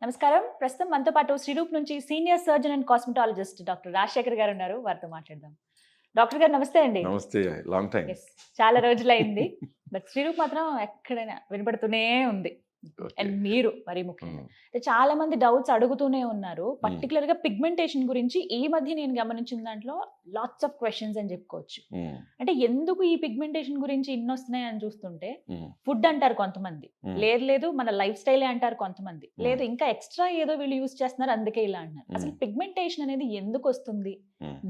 నమస్కారం. ప్రస్తుతం మనతో పాటు శ్రీరూప్ నుంచి senior surgeon and cosmetologist doctor Rajasekhar గారు ఉన్నారు. వారితో మాట్లాడదాం. డాక్టర్ గారు నమస్తే అండి. నమస్తే. Long time. Yes. చాలా రోజులైంది. బట్ శ్రీరూప్ మాత్రం ఎక్కడైనా వినపడుతూనే ఉంది. అండ్ మీరు మరీ ముఖ్యంగా అంటే చాలా మంది డౌట్స్ అడుగుతూనే ఉన్నారు. పర్టికులర్ గా పిగ్మెంటేషన్ గురించి ఈ మధ్య నేను గమనించిన దాంట్లో లాట్స్ ఆఫ్ క్వశ్చన్స్ అని చెప్పుకోవచ్చు. అంటే ఎందుకు ఈ పిగ్మెంటేషన్ గురించి ఇన్ని వస్తున్నాయి అని చూస్తుంటే ఫుడ్ అంటారు కొంతమంది, లేదు మన లైఫ్ స్టైలే అంటారు కొంతమంది, లేదు ఇంకా ఎక్స్ట్రా ఏదో వీళ్ళు యూజ్ చేస్తున్నారు అందుకే ఇలా అంటున్నారు. అసలు పిగ్మెంటేషన్ అనేది ఎందుకు వస్తుంది,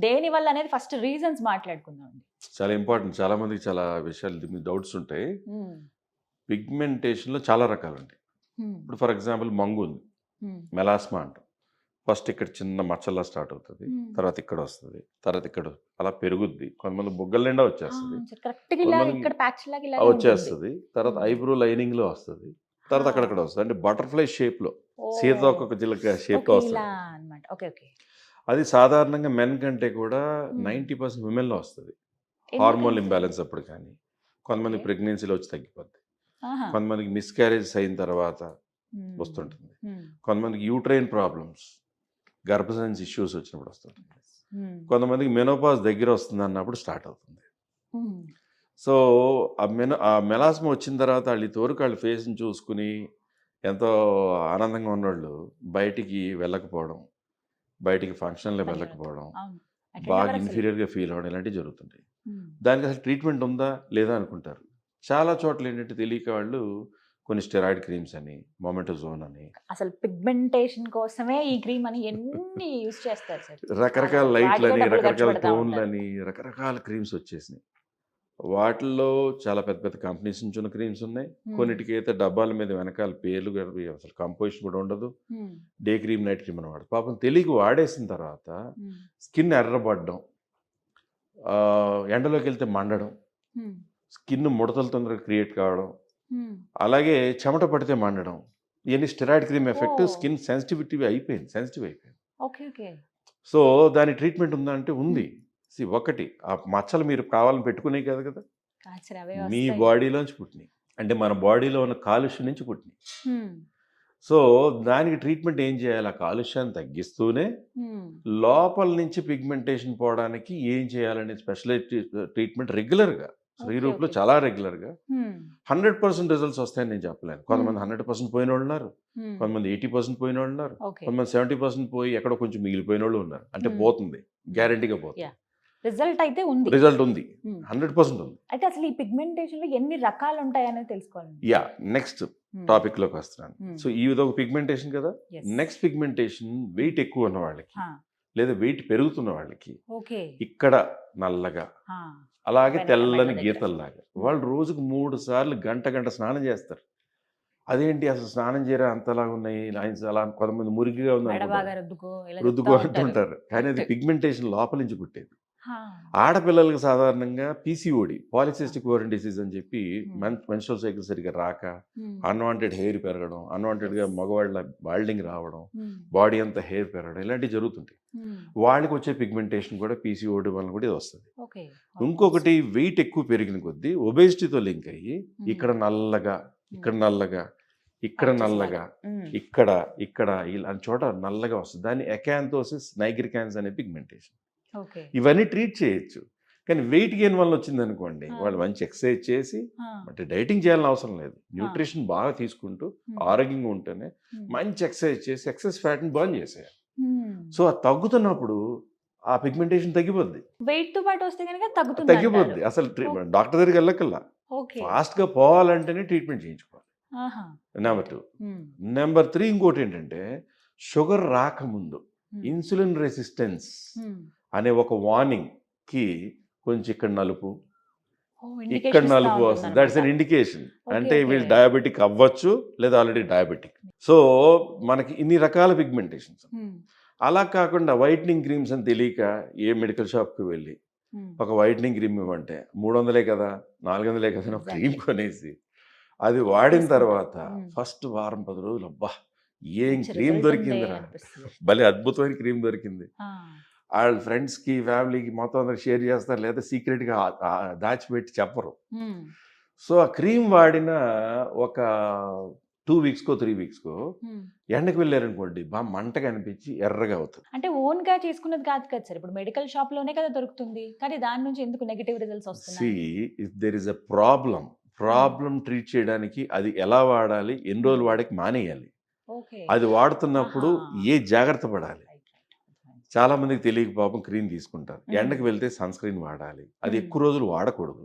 దేని వల్ల అనేది ఫస్ట్ రీజన్స్ మాట్లాడుకుందాం. చాలా ఇంపార్టెంట్. చాలా మందికి చాలా విషయాలు డౌట్స్ ఉంటాయి. పిగ్మెంటేషన్లో చాలా రకాలు ఉంటాయి. ఇప్పుడు ఫర్ ఎగ్జాంపుల్ మంగు ఉంది, మెలాస్మా అంటాం. ఫస్ట్ ఇక్కడ చిన్న మచ్చల్లా స్టార్ట్ అవుతుంది, తర్వాత ఇక్కడ వస్తుంది, తర్వాత ఇక్కడ అలా పెరుగుద్ది. కొంతమంది బుగ్గల నిండా వచ్చేస్తుంది, తర్వాత ఐబ్రో లైనింగ్ లో వస్తుంది, తర్వాత అక్కడక్కడ వస్తుంది. అంటే బటర్ఫ్లై షేప్ లో, సీతాకొక జిలక షేప్ లో వస్తుంది. అది సాధారణంగా మెన్ కంటే కూడా 90% విమెన్లో వస్తుంది. హార్మోన్ ఇంబ్యాలెన్స్ అప్పుడు కానీ, కొంతమంది ప్రెగ్నెన్సీలో వచ్చి తగ్గిపోద్ది, కొంతమందికి మిస్క్యారేజ్ అయిన తర్వాత వస్తుంటుంది, కొంతమందికి యూట్రైన్ ప్రాబ్లమ్స్, గర్భసంచి ఇష్యూస్ వచ్చినప్పుడు వస్తుంటుంది, కొంతమందికి మెనోపాజ్ దగ్గర వస్తుంది అన్నప్పుడు స్టార్ట్ అవుతుంది. సో ఆ మెలాస్మా వచ్చిన తర్వాత వాళ్ళు ఇంతవరకు వాళ్ళ ఫేస్ని చూసుకుని ఎంతో ఆనందంగా ఉన్నవాళ్ళు బయటికి వెళ్ళకపోవడం, బయటికి ఫంక్షన్లో వెళ్ళకపోవడం, బాగా ఇన్ఫీరియర్గా ఫీల్ అవ్వడం, ఇలాంటివి జరుగుతుంటాయి. దానికి అసలు ట్రీట్మెంట్ ఉందా లేదా అనుకుంటారు. చాలా చోట్ల ఏంటంటే తెలియక వాళ్ళు కొన్ని స్టెరాయిడ్ క్రీమ్స్ అని, మొమెంటోజోన్ అని, అసలు పిగ్మెంటేషన్ కోసమే ఈ క్రీమ్ అని ఎన్ని యూజ్ చేస్తారు సార్. రకరకాల లైట్లని, రకరకాల టోన్లని, రకరకాల క్రీమ్స్ వచ్చేసినాయి. వాటిల్లో చాలా పెద్ద పెద్ద కంపెనీస్ నుంచి ఉన్న క్రీమ్స్ ఉన్నాయి. కొన్నిటికి అయితే డబ్బాల మీద వెనకాల పేర్లు అసలు కంపోజిషన్ కూడా ఉండదు. డే క్రీమ్, నైట్ క్రీమ్ అని వాడు పాపం తెలియక వాడేసిన తర్వాత స్కిన్ ఎర్రబడ్డం, ఎండలోకి వెళ్తే మండడం, స్కిన్ ముడతలు తొందరగా క్రియేట్ కావడం, అలాగే చెమట పడితే మండడం, ఇవన్నీ steroid cream effect. Skin sensitive అయిపోయింది. సో దాని ట్రీట్మెంట్ ఉందా అంటే ఉంది. ఒకటి, ఆ మచ్చలు మీరు కావాలని పెట్టుకునే కాదు కదా, మీ బాడీలోంచి పుట్టినాయి. అంటే మన బాడీలో ఉన్న కాలుష్యం నుంచి పుట్టినాయి. సో దానికి ట్రీట్మెంట్ ఏం చేయాలి? ఆ కాలుష్యాన్ని తగ్గిస్తూనే లోపల నుంచి పిగ్మెంటేషన్ పోవడానికి ఏం చేయాలనే స్పెషలైజ్ ట్రీట్మెంట్ రెగ్యులర్గా శ్రీరూప్లో చాలా రెగ్యులర్గా 100% రిజల్ట్స్ వస్తాయని నేను చెప్పలేను. కొంతమంది 100% పోయిన వాళ్ళు ఉన్నారు, కొంతమంది 80% పోయిన వాళ్ళు ఉన్నారు, కొంతమంది 70% పోయి ఎక్కడో కొంచెం మిగిలిపోయిన వాళ్ళు ఉన్నారు. అంటే పోతుంది, గ్యారంటీగా పోతుంది. రిజల్ట్ అయితే ఉంది, 100% ఉంది. అయితే అసలు ఈ పిగ్మెంటేషన్ లో ఎన్ని రకాలు ఉంటాయని తెలుసుకోవాలి. నెక్స్ట్ టాపిక్ లోకి వస్తున్నాను. సో ఈ విధంగా పిగ్మెంటేషన్ కదా. నెక్స్ట్ పిగ్మెంటేషన్ వెయిట్ ఎక్కువ ఉన్న వాళ్ళకి, లేదా వెయిట్ పెరుగుతున్న వాళ్ళకి, ఇక్కడ నల్లగా అలాగే తెల్లని గీతల్లాగా, వాళ్ళు రోజుకు 3 సార్లు గంట స్నానం చేస్తారు. అదేంటి అసలు స్నానం చేయరా అంతలాగా ఉన్నాయి, అలా కొంతమంది మురికిగా ఉంది రుద్దుకో అంటుంటారు. కానీ అది పిగ్మెంటేషన్ లోపల నుంచి పుట్టేది. ఆడపిల్లలకు సాధారణంగా పీసీఓడి, పాలిసిస్టిక్ ఓవరియన్ డిసీజ్ అని చెప్పి, మెన్స్ట్రువల్ సైకిల్ సరిగ్గా రాక, అన్వాంటెడ్ హెయిర్ పెరగడం, అన్వాంటెడ్గా మగవాళ్ళ బాల్డింగ్ రావడం, బాడీ అంతా హెయిర్ పెరగడం, ఇలాంటివి జరుగుతుంటాయి. వాళ్ళకి వచ్చే పిగ్మెంటేషన్ కూడా పీసీఓడి వల్ల కూడా ఇది వస్తుంది. ఇంకొకటి, వెయిట్ ఎక్కువ పెరిగిన కొద్దీ ఒబేసిటీతో లింక్ అయ్యి ఇక్కడ నల్లగా, ఇక్కడ నల్లగా, ఇక్కడ నల్లగా, ఇక్కడ ఇలా చోట నల్లగా వస్తుంది. దాన్ని ఎకాంతోసిస్ నైగ్రికాన్స్ అనే పిగ్మెంటేషన్. ఇవన్నీ ట్రీట్ చేయొచ్చు. కానీ వెయిట్ గెయిన్ వల్ల వచ్చింది అనుకోండి, వాళ్ళు మంచి ఎక్సర్సైజ్ చేసి, అంటే డైటింగ్ చేయాలని అవసరం లేదు, న్యూట్రిషన్ బాగా తీసుకుంటూ ఆరోగ్యంగా ఉంటేనే మంచి ఎక్సర్సైజ్ చేసి ఎక్సెస్ ఫ్యాట్ని బర్న్ చేసేయాలి. సో అది తగ్గుతున్నప్పుడు ఆ పిగ్మెంటేషన్ తగ్గిపోద్ది. వెయిట్ తో పాటు వస్తే కనుక తగ్గిపోద్ది. అసలు డాక్టర్ దగ్గరికి వెళ్ళకల్లా, ఫాస్ట్గా పోవాలంటేనే ట్రీట్మెంట్ చేయించుకోవాలి. నెంబర్ 2. నెంబర్ 3 ఇంకోటి ఏంటంటే, షుగర్ రాకముందు ఇన్సులిన్ రెసిస్టెన్స్ అనే ఒక వార్నింగ్ కి కొంచెం ఇక్కడ నలుపు, ఇక్కడ నలుపు వస్తుంది. That's an indication. అంటే వీళ్ళు డయాబెటిక్ అవ్వచ్చు, లేదా ఆల్రెడీ డయాబెటిక్. సో మనకి ఇన్ని రకాల పిగ్మెంటేషన్స్. అలా కాకుండా వైట్నింగ్ క్రీమ్స్ అని తెలియక ఏ మెడికల్ షాప్కి వెళ్ళి ఒక వైట్నింగ్ క్రీమ్ ఇవ్వంటే 300 కదా 400 కదా అని ఒక క్రీమ్ కొనేసి అది వాడిన తర్వాత ఫస్ట్ వారం 10 రోజులు అబ్బా ఏం క్రీమ్ దొరికిందిరా, భలే అద్భుతమైన క్రీమ్ దొరికింది, వాళ్ళ ఫ్రెండ్స్కి ఫ్యామిలీకి మొత్తం అందరికి షేర్ చేస్తారు, లేదా సీక్రెట్గా దాచిపెట్టి చెప్పరు. సో ఆ క్రీమ్ వాడిన ఒక 2 వీక్స్కో 3 వీక్స్కో ఎండకు వెళ్ళారనుకోండి బాగా మంటగా అనిపించి ఎర్రగా అవుతుంది. అంటే ఓన్ గా చేసుకున్నది కాదు కదా సార్, ఇప్పుడు మెడికల్ షాప్ లోనే కదా దొరుకుతుంది, కానీ దాని నుంచి ఎందుకు నెగటివ్ రిజల్ట్స్ వస్తున్నాయి? If there is a problem treat చేయడానికి అది ఎలా వాడాలి, ఎన్ని రోజులు వాడికి మానేయాలి, ఓకే. అది వాడుతున్నప్పుడు ఏ జాగ్రత్త పడాలి. చాలా మందికి తెలియక పాపం క్రీమ్ తీసుకుంటారు. ఎండకు వెళ్తే సన్ స్క్రీన్ వాడాలి, అది ఎక్కువ రోజులు వాడకూడదు.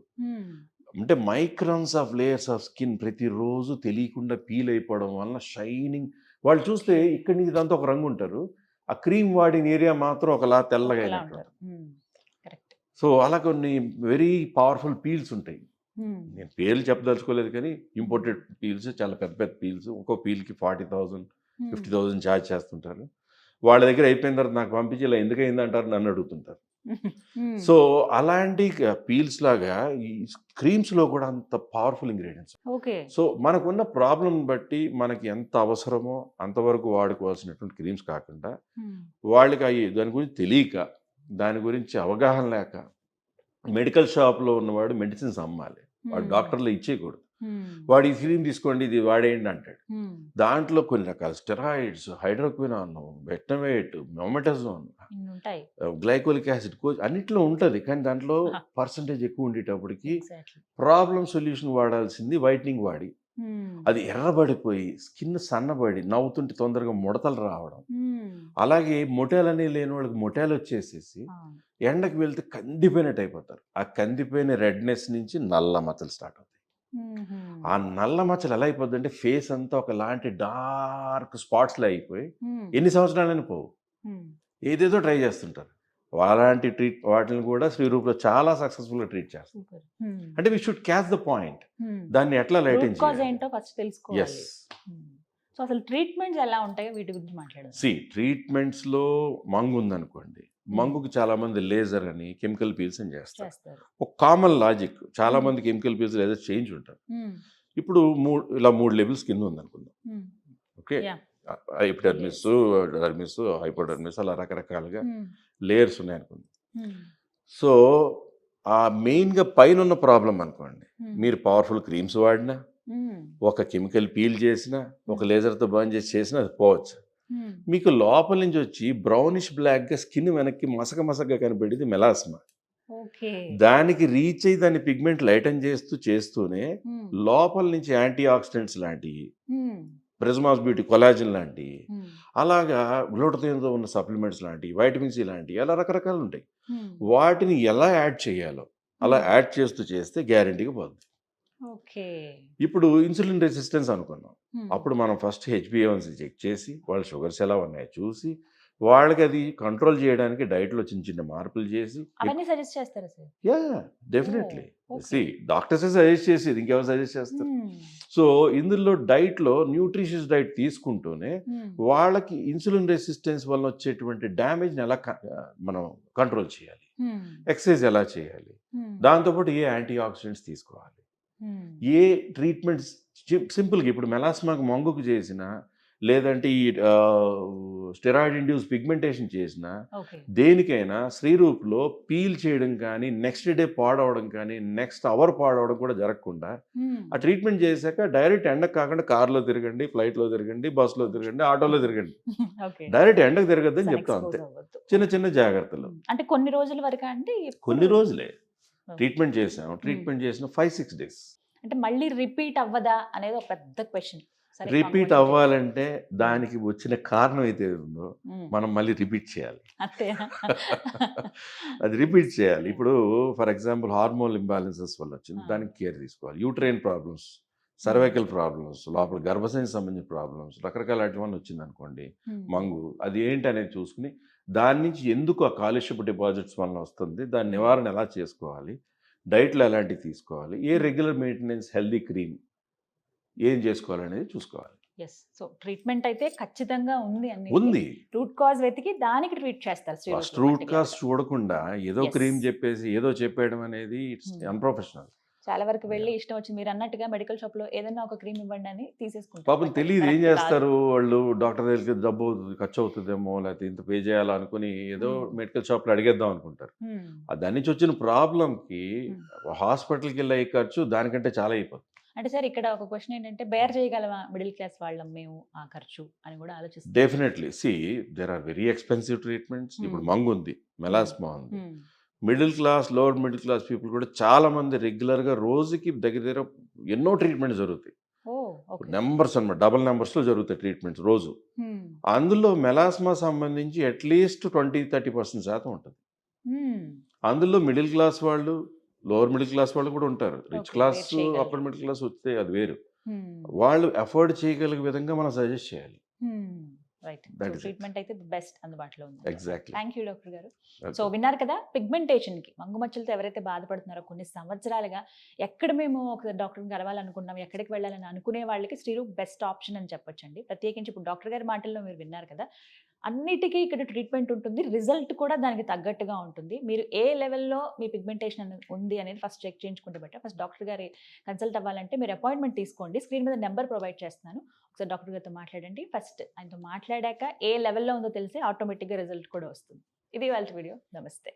అంటే microns of layers of skin ప్రతిరోజు తెలియకుండా పీల్ అయిపోవడం వలన షైనింగ్, వాళ్ళు చూస్తే ఇక్కడి నుంచి ఇదంతా ఒక రంగు ఉంటారు, ఆ క్రీమ్ వాడిన ఏరియా మాత్రం ఒకలా తెల్లగా అయినట్టు. సో అలా కొన్ని వెరీ పవర్ఫుల్ పీల్స్ ఉంటాయి. నేను పేర్లు చెప్పదలుచుకోలేదు, కానీ ఇంపోర్టెడ్ పీల్స్, చాలా పెద్ద పెద్ద పీల్స్, ఒక్కో పీల్కి 40,000 50,000 ఛార్జ్ చేస్తుంటారు. వాళ్ళ దగ్గర అయిపోయిన తర్వాత నాకు పంపించి ఇలా ఎందుకు అయిందంటారు, నన్ను అడుగుతుంటారు. సో అలాంటి పీల్స్ లాగా ఈ క్రీమ్స్లో కూడా అంత పవర్ఫుల్ ఇంగ్రీడియంట్స్. సో మనకున్న ప్రాబ్లం బట్టి మనకి ఎంత అవసరమో అంతవరకు వాడుకోవాల్సినటువంటి క్రీమ్స్ కాకుండా, వాళ్ళకి అవి దాని గురించి తెలియక, దాని గురించి అవగాహన లేక, మెడికల్ షాప్లో ఉన్నవాడు మెడిసిన్స్ అమ్మాలి, వాడు డాక్టర్లు ఇచ్చేయకూడదు. వాడు ఈ క్రీమ్ తీసుకోండి ఇది వాడేయండి అంటాడు. దాంట్లో కొన్ని రకాల స్టెరాయిడ్స్, హైడ్రోక్వినాన్, బెటనవేట్, మెమెటజోన్, గ్లైకోలిక్ యాసిడ్ అన్నిట్లో ఉంటుంది, కానీ దాంట్లో పర్సంటేజ్ ఎక్కువ ఉండేటప్పటికి ప్రాబ్లం సొల్యూషన్ వాడాల్సింది వైట్నింగ్ వాడి అది ఎర్రబడిపోయి స్కిన్ సన్నబడి నవ్వుతుంటే తొందరగా ముడతలు రావడం, అలాగే మొటాలు అనేవి లేని వాళ్ళకి మొటాలు వచ్చేసేసి ఎండకు వెళ్తే కందిపోయినట్టు అయిపోతారు. ఆ కందిపోయిన రెడ్నెస్ నుంచి నల్ల మచ్చలు స్టార్ట్ అవుతాయి. ఆ నల్ల మచ్చలు ఎలా అయిపోద్ది అంటే ఫేస్ అంతా ఒకలాంటి డార్క్ స్పాట్స్లో అయిపోయి ఎన్ని సంవత్సరాలైనా పోవు. ఏదేదో ట్రై చేస్తుంటారు. అలాంటి వాటిని కూడా శ్రీరూప్లో చాలా సక్సెస్ఫుల్గా ట్రీట్ చేస్తారు. అంటే we should catch the point, దాన్ని ఎట్లా లైటింగ్ చేయాలి. సో అసలు ట్రీట్మెంట్స్ ఎలా ఉంటాయో వీటి గురించి మాట్లాడాలి. ట్రీట్మెంట్స్లో మంగు ఉందనుకోండి, మంగుకి చాలా మంది లేజర్ అని కెమికల్ పీల్స్ అని చేస్తారు. ఒక కామన్ లాజిక్, చాలా మంది కెమికల్ పీల్స్ లేజర్ చేంజ్ ఉంటారు. ఇప్పుడు ఇలా 3 లెవెల్స్ కింద ఉందనుకుందాం, ఓకే, ఎపిడర్మిస్, డర్మిస్, హైపోడర్మిస్, అలా రకరకాలుగా లేయర్స్ ఉన్నాయనుకుందాం. సో ఆ మెయిన్గా పైన ఉన్న ప్రాబ్లం అనుకోండి, మీరు పవర్ఫుల్ క్రీమ్స్ వాడినా, ఒక కెమికల్ పీల్ చేసినా, ఒక లేజర్తో బర్న్ చేసినా అది పోవచ్చు. మీకు లోపల నుంచి వచ్చి బ్రౌనిష్ బ్లాక్గా స్కిన్ వెనక్కి మసకగా కనబడేది మెలాస్మా. దానికి రీచ్ అయ్యి దాన్ని పిగ్మెంట్ లైటన్ చేస్తూనే లోపల నుంచి యాంటీ ఆక్సిడెంట్స్ లాంటివి, ప్రిజమాస్ బ్యూటీ, కొలాజిన్ లాంటివి, అలాగా గ్లూటథియోన్తో ఉన్న సప్లిమెంట్స్ లాంటివి, వైటమిన్ సి లాంటివి, అలా రకరకాలు ఉంటాయి. వాటిని ఎలా యాడ్ చేయాలో అలా యాడ్ చేస్తే గ్యారంటీగా పోద్ది. ఇప్పుడు ఇన్సులిన్ రెసిస్టెన్స్ అనుకున్నాం, అప్పుడు మనం ఫస్ట్ HbA1c చెక్ చేసి వాళ్ళ షుగర్స్ ఎలా ఉన్నాయో చూసి వాళ్ళకి అది కంట్రోల్ చేయడానికి డైట్లో చిన్న మార్పులు చేసి, డెఫినెట్లీ డాక్టర్స్ సజెస్ట్ చేసేది, ఇంకెవరు సజెస్ట్ చేస్తారు. సో ఇందులో డైట్లో న్యూట్రిషియస్ డైట్ తీసుకుంటూనే వాళ్ళకి ఇన్సులిన్ రెసిస్టెన్స్ వల్ల వచ్చేటువంటి డ్యామేజ్ని ఎలా మనం కంట్రోల్ చేయాలి, ఎక్సర్సైజ్ ఎలా చేయాలి, దాంతోపాటు ఏ యాంటీ ఆక్సిడెంట్స్ తీసుకోవాలి, ఏ ట్రీట్మెంట్స్ సింపుల్గా ఇప్పుడు మెలాస్మాకు మంగుకు చేసిన, లేదంటే ఈ స్టెరాయిడ్ ఇండ్యూస్ పిగ్మెంటేషన్ చేసిన, దేనికైనా శ్రీరూప్లో పీల్ చేయడం కానీ, నెక్స్ట్ డే పాడవడం కానీ, నెక్స్ట్ అవర్ పాడవడం కూడా జరగకుండా ఆ ట్రీట్మెంట్ చేశాక డైరెక్ట్ ఎండకు కాకుండా కార్లో తిరగండి, ఫ్లైట్లో తిరగండి, బస్సులో తిరగండి, ఆటోలో తిరగండి, డైరెక్ట్ ఎండకు తిరగద్దని చెప్తాం. అంతే, చిన్న జాగ్రత్తలు. అంటే కొన్ని రోజుల వరకు, అంటే కొన్ని రోజులే ట్రీట్మెంట్ చేసాం, ట్రీట్మెంట్ చేసిన 5-6 days. అంటే మళ్ళీ రిపీట్ అవ్వదా అనేది ఒక పెద్ద క్వశ్చన్. రిపీట్ అవ్వాలంటే దానికి వచ్చిన కారణం అయితే ఉందో మనం మళ్ళీ రిపీట్ చేయాలి. అది రిపీట్ చేయాలి. ఇప్పుడు ఫర్ ఎగ్జాంపుల్ హార్మోన్ ఇంబ్యాలెన్సెస్ వల్ల వచ్చింది, దానికి కేర్ తీసుకోవాలి. యూట్రైన్ ప్రాబ్లమ్స్, సర్వైకల్ ప్రాబ్లమ్స్, లోపల గర్భసంచి సంబంధించిన ప్రాబ్లమ్స్, రకరకాల వల్ల వచ్చింది అనుకోండి మంగు, అది ఏంటి అనేది చూసుకుని దాని నుంచి ఎందుకు ఆ కాలుష్యపు డిపాజిట్స్ వల్ల వస్తుంది, దాని నివారణ ఎలా చేసుకోవాలి, డైట్లో ఎలాంటివి తీసుకోవాలి, ఏ రెగ్యులర్ మెయింటెనెన్స్, హెల్దీ క్రీమ్ ఏం చేసుకోవాలనేది చూసుకోవాలి. సో ట్రీట్మెంట్ అయితే ఖచ్చితంగా ఉంది. రూట్ కాజ్ వెతికి దానికి ట్రీట్ చేస్తారు. ఫస్ట్ రూట్ కాజ్ చూడకుండా ఏదో క్రీమ్ చెప్పేసి ఏదో చెప్పేయడం అనేది ఇట్స్ అన్ప్రొఫెషనల్. చాలా వరకు వెళ్ళి ఇష్టం వచ్చి మీరు అన్నట్టుగా మెడికల్ షాప్ లో ఏదైనా ఒక క్రీమ్ ఇవ్వండి అని తీసేసుకుంటారు. పాపం తెలియదు ఏం చేస్తారు వాళ్ళు, డాక్టర్ దగ్గరికి డబ్బు ఖర్చు అవుతుందేమో, లేకపోతే ఇంత పే చేయాలనుకుని ఏదో మెడికల్ షాప్ లో అడిగేద్దాం అనుకుంటారు. దాని నుంచి వచ్చిన ప్రాబ్లంకి హాస్పిటల్కి వెళ్ళే ఖర్చు దానికంటే చాలా అయిపోతుంది. అంటే సార్ ఇక్కడ ఒక క్వశ్చన్ ఏంటంటే బేర్ చేయగలమా మిడిల్ క్లాస్ వాళ్ళం మేము ఆ ఖర్చు అని కూడా ఆలోచిస్తాం. Definitely there are very expensive treatments. ఇప్పుడు మంగు ఉంది, మెలాస్మా ఉంది. Middle class, lower middle class people కూడా చాలా మంది రెగ్యులర్గా రోజుకి దగ్గర దగ్గర ఎన్నో ట్రీట్మెంట్స్ జరుగుతాయి. నెంబర్స్ అన్నమాట, డబుల్ నెంబర్స్లో జరుగుతాయి ట్రీట్మెంట్స్ రోజు. అందులో మెలాస్మా సంబంధించి అట్లీస్ట్ 20-30% శాతం ఉంటుంది. అందులో మిడిల్ క్లాస్ వాళ్ళు, లోవర్ మిడిల్ క్లాస్ వాళ్ళు కూడా ఉంటారు. Rich class, upper middle class వస్తే అది వేరు. వాళ్ళు అఫోర్డ్ చేయగలిగే విధంగా మనం సజెస్ట్ చేయాలి. రైట్. ట్రీట్మెంట్ అయితే బెస్ట్ అందుబాటులో ఉంది. ఎగ్జాక్ట్లీ. థ్యాంక్ యూ డాక్టర్ గారు. సో విన్నారు కదా, పిగ్మెంటేషన్ కి మంగుమచ్చలతో ఎవరైతే బాధపడుతున్నారో కొన్ని సంవత్సరాలుగా ఎక్కడ మేము ఒక డాక్టర్ని కలవాలనుకున్నాం, ఎక్కడికి వెళ్ళాలని అనుకునే వాళ్ళకి శ్రీరూప్ బెస్ట్ ఆప్షన్ అని చెప్పొచ్చండి. ప్రత్యేకించి ఇప్పుడు డాక్టర్ గారి మాటల్లో మీరు విన్నారు కదా, అన్నిటికీ ఇక్కడ ట్రీట్మెంట్ ఉంటుంది, రిజల్ట్ కూడా దానికి తగ్గట్టుగా ఉంటుంది. మీరు ఏ లెవెల్లో మీ పిగ్మెంటేషన్ అనేది ఉంది అనేది ఫస్ట్ చెక్ చేయించుకుంటే బెటర్. ఫస్ట్ డాక్టర్ గారి కన్సల్ట్ అవ్వాలంటే మీరు అపాయింట్మెంట్ తీసుకోండి. స్క్రీన్ మీద నెంబర్ ప్రొవైడ్ చేస్తున్నాను, ఒకసారి డాక్టర్ గారితో మాట్లాడండి. ఫస్ట్ ఆయనతో మాట్లాడాక ఏ లెవెల్లో ఉందో తెలిసి ఆటోమేటిక్గా రిజల్ట్ కూడా వస్తుంది. ఇది వాళ్ళ వీడియో. నమస్తే.